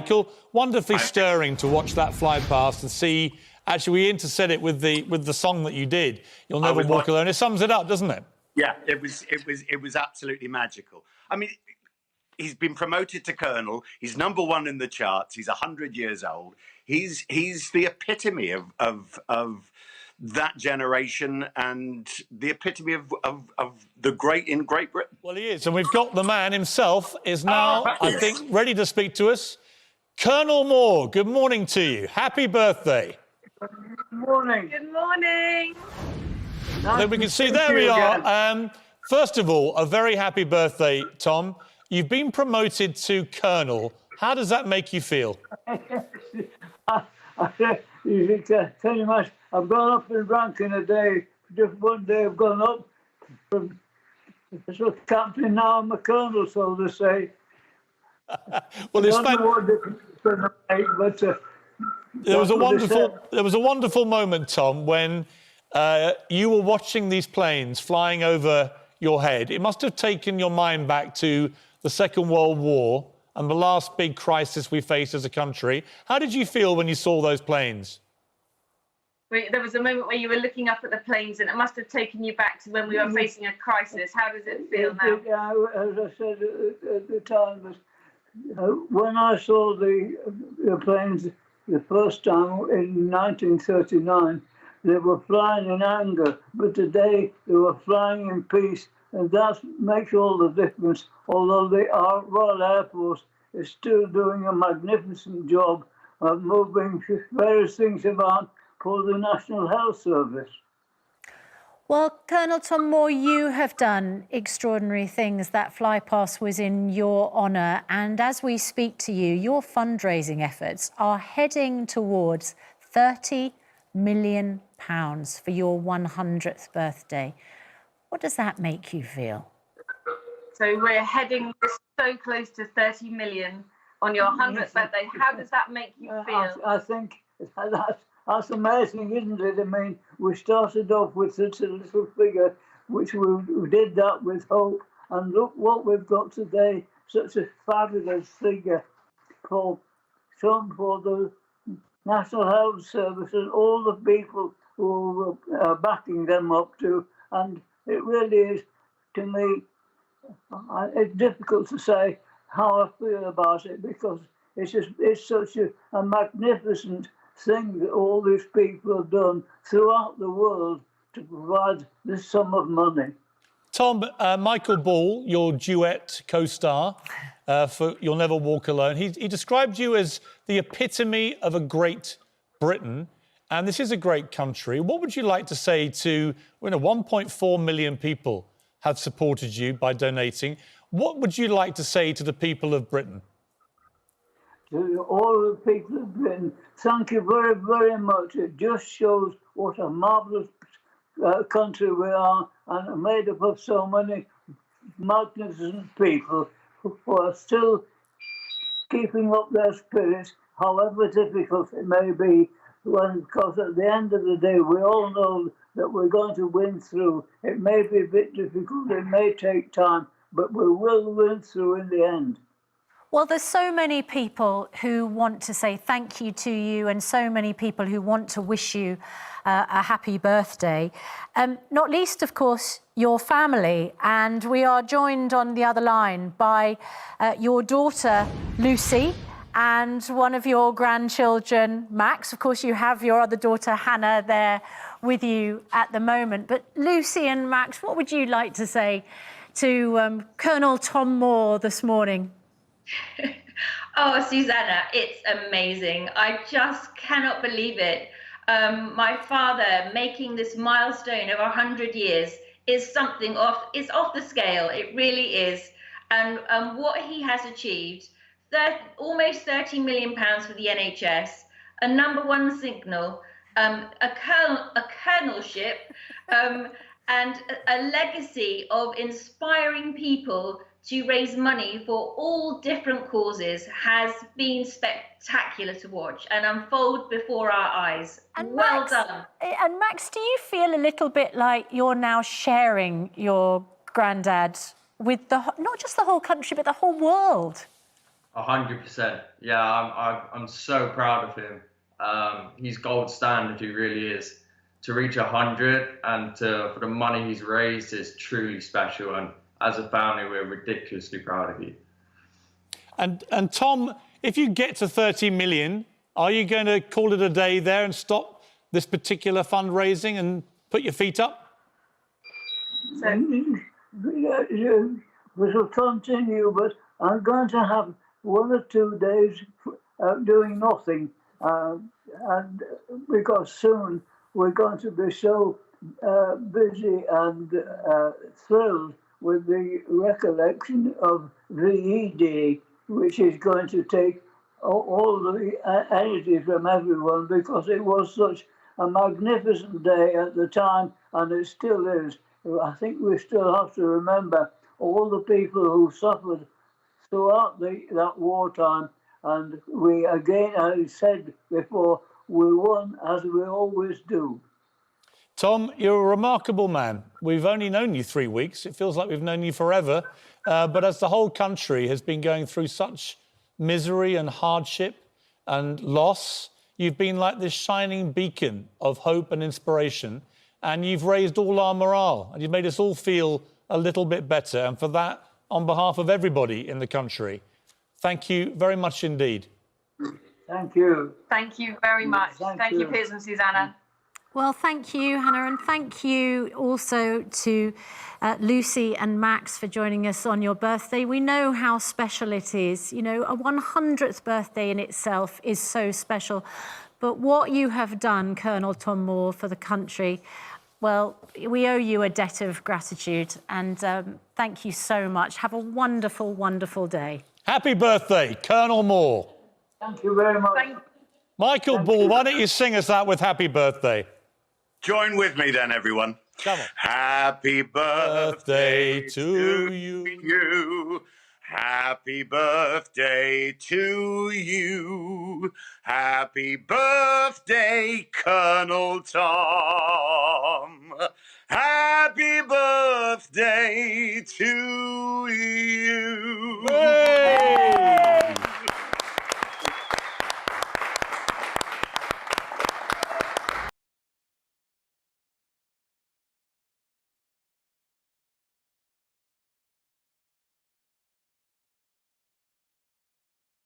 Michael, wonderfully stirring to watch that fly past and see. Actually, we interset it with the song that you did. You'll Never Walk Alone. It sums it up, doesn't it? Yeah, it was absolutely magical. I mean, he's been promoted to colonel. He's #1 in the charts. He's 100 years old. He's the epitome of that generation and the epitome of the great in Great Britain. Well, he is, and we've got the man himself is now, I think, ready to speak to us. Colonel Moore, good morning to you. Happy birthday. Good morning. Good morning. Then we can see, there we are. First of all, a very happy birthday, Tom. You've been promoted to colonel. How does that make you feel? You can tell you much. I've gone up in rank in a day. Just one day I've gone up from captain. Now I'm a colonel, so to say. Well, it's there was a wonderful moment, Tom, when you were watching these planes flying over your head. It must have taken your mind back to the Second World War and the last big crisis we faced as a country. How did you feel when you saw those planes? There was a moment where you were looking up at the planes, and it must have taken you back to when we were facing a crisis. How does it feel now? Yeah, as I said at the time, when I saw the planes the first time in 1939, they were flying in anger, but today they were flying in peace, and that makes all the difference. Although the Royal Air Force is still doing a magnificent job of moving various things about for the National Health Service. Well, Colonel Tom Moore, you have done extraordinary things. That flypast was in your honour, and as we speak to you, your fundraising efforts are heading towards £30 million for your 100th birthday. What does that make you feel? So we're heading so close to 30 million on your 100th birthday. How does that make you feel? I think that's amazing, isn't it? I mean, we started off with such a little figure, which we did that with hope, and look what we've got today, such a fabulous figure for the National Health Service and all the people who are backing them up to. And it really is, to me, it's difficult to say how I feel about it, because it's such a magnificent thing that all these people have done throughout the world to provide this sum of money. Tom, Michael Ball, your duet co-star for You'll Never Walk Alone, he described you as the epitome of a great Britain, and this is a great country. What would you like to say to 1.4 million people have supported you by donating? What would you like to say to the people of Britain? To all the people of Britain, thank you very, very much. It just shows what a marvellous country we are, and made up of so many magnificent people who are still keeping up their spirits, however difficult it may be. Because at the end of the day, we all know that we're going to win through. It may be a bit difficult, it may take time, but we will win through in the end. Well, there's so many people who want to say thank you to you, and so many people who want to wish you a happy birthday. Not least, of course, your family. And we are joined on the other line by your daughter, Lucy, and one of your grandchildren, Max. Of course, you have your other daughter, Hannah, there with you at the moment. But Lucy and Max, what would you like to say to Colonel Tom Moore this morning? Oh, Susanna, it's amazing. I just cannot believe it. My father making this milestone of 100 years is something it's off the scale. It really is. And what he has achieved, almost £30 million for the NHS, a #1 signal, a colonelship, and a legacy of inspiring people to raise money for all different causes has been spectacular to watch and unfold before our eyes. And well done. And Max, do you feel a little bit like you're now sharing your granddad with not just the whole country, but the whole world? 100%. Yeah, I'm so proud of him. He's gold standard, he really is. To reach 100 and for the money he's raised is truly special. And as a family, we're ridiculously proud of you. And Tom, if you get to 30 million, are you going to call it a day there and stop this particular fundraising and put your feet up? We shall continue, but I'm going to have 1 or 2 days doing nothing, and because soon we're going to be so busy and thrilled with the recollection of VE Day, which is going to take all the energy from everyone, because it was such a magnificent day at the time, and it still is. I think we still have to remember all the people who suffered throughout that wartime. And we, again, as I said before, we won as we always do. Tom, you're a remarkable man. We've only known you 3 weeks. It feels like we've known you forever. But as the whole country has been going through such misery and hardship and loss, you've been like this shining beacon of hope and inspiration. And you've raised all our morale, and you've made us all feel a little bit better. And for that, on behalf of everybody in the country, thank you very much indeed. Thank you. Thank you very much. Thank you, Piers and Susanna. Well, thank you, Hannah, and thank you also to Lucy and Max for joining us on your birthday. We know how special it is. You know, a 100th birthday in itself is so special. But what you have done, Colonel Tom Moore, for the country, well, we owe you a debt of gratitude, and thank you so much. Have a wonderful, wonderful day. Happy birthday, Colonel Moore. Thank you very much. Michael Ball, why don't you sing us that with Happy Birthday? Join with me then, everyone. Come on. Happy birthday to you. Happy birthday to you. Happy birthday, Colonel Tom. Happy birthday to you.